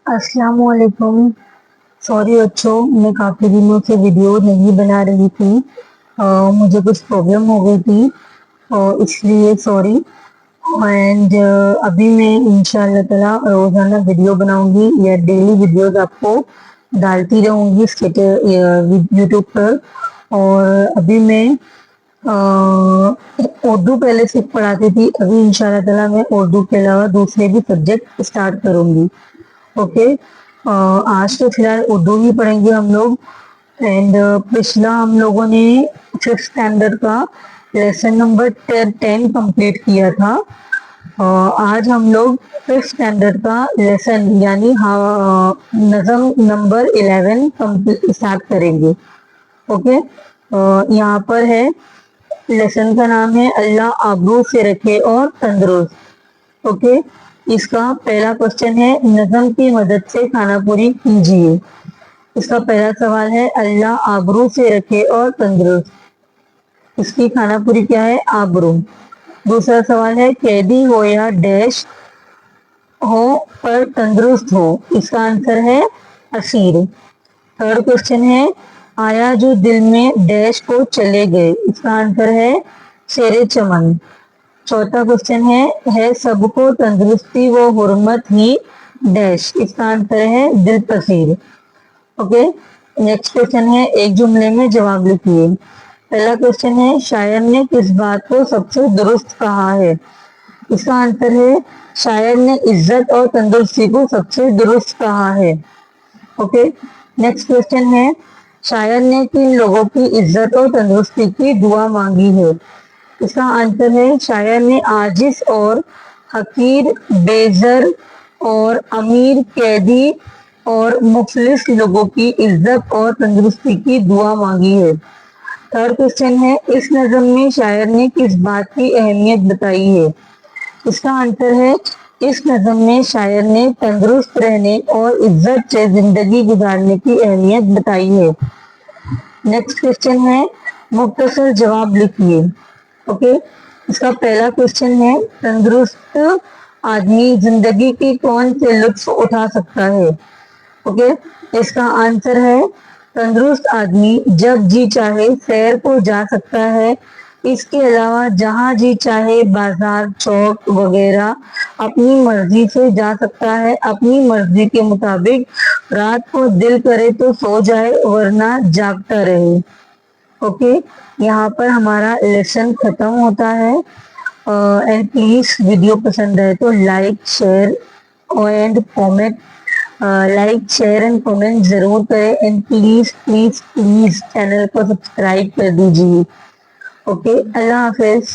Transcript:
अस्सलाम वालेकुम। सॉरी बच्चों, मैं काफ़ी दिनों से वीडियो नहीं बना रही थी। मुझे कुछ प्रॉब्लम हो गई थी, इसलिए सॉरी। एंड अभी मैं इंशाल्लाह ताला रोज़ाना वीडियो बनाऊंगी या डेली वीडियोस आपको डालती रहूंगी यूट्यूब पर। और अभी मैं उर्दू पहले से पढ़ाती थी, अभी इंशाल्लाह ताला मैं उर्दू के अलावा दूसरे भी सब्जेक्ट स्टार्ट करूंगी। ओके। आज तो फिलहाल उर्दू ही पढ़ेंगे हम लोग। एंड पिछला हम लोगों ने फिफ्थ स्टैंडर्ड का लेसन नंबर 10 कंप्लीट किया था। आज हम लोग फिफ्थ स्टैंडर्ड का लेसन यानी नज़म नंबर 11 स्टार्ट करेंगे। ओके। यहाँ पर है, लेसन का नाम है अल्लाह आबरू से रखे और तंदुरुस्त। ओके। इसका पहला क्वेश्चन है, नज़म की मदद से खाना पूरी कीजिए। इसका पहला सवाल है, अल्लाह आबरू से रखे और तंदुरुस्त। इसकी खाना पूरी क्या है? आबरू। दूसरा सवाल है, कैदी हो या डैश हो पर तंदुरुस्त हो। इसका आंसर है असीर। थर्ड क्वेश्चन है, आया जो दिल में डैश को चले गए। इसका आंसर है शेरे चमन। चौथा क्वेश्चन है सबको तंदुरुस्ती व हुर्मत ही डैश। इसका आंसर है दिल पसीर। ओके। नेक्स्ट क्वेश्चन है, एक जुमले में जवाब लिखिए। पहला क्वेश्चन है, शायर ने किस बात को सबसे दुरुस्त कहा है। इसका आंसर है शायर ने इज्जत और तंदुरुस्ती को सबसे दुरुस्त कहा है। ओके। नेक्स्ट क्वेश्चन है, शायर ने किन लोगों की इज्जत और तंदुरुस्ती की दुआ मांगी है। इसका आंसर है शायर ने आजिज और हकीर, बेजर और अमीर, कैदी और मुफलिस लोगों की इज्जत और तंदुरुस्ती की दुआ मांगी है। थर्ड क्वेश्चन है, इस नज़म में शायर ने किस बात की अहमियत बताई है। इसका आंसर है इस नज़म में शायर ने तंदुरुस्त रहने और इज्जत से जिंदगी गुजारने की अहमियत बताई है। नेक्स्ट क्वेश्चन है, मुख्तसर जवाब लिखिए। ओके। इसका पहला क्वेश्चन है, तंदुरुस्त आदमी जिंदगी की कौन से लुत्फ उठा सकता है। ओके। इसका आंसर है तंदुरुस्त आदमी जब जी चाहे सैर को जा सकता है। इसके अलावा जहां जी चाहे बाजार, चौक वगैरह अपनी मर्जी से जा सकता है। अपनी मर्जी के मुताबिक रात को दिल करे तो सो जाए वरना जागता रहे। ओके। यहाँ पर हमारा लेसन खत्म होता है। एंड प्लीज वीडियो पसंद आए तो like share and comment, like share and comment जरूर करें। And please please please channel को सब्सक्राइब कर दीजिए। ओके। अल्लाह हाफिज।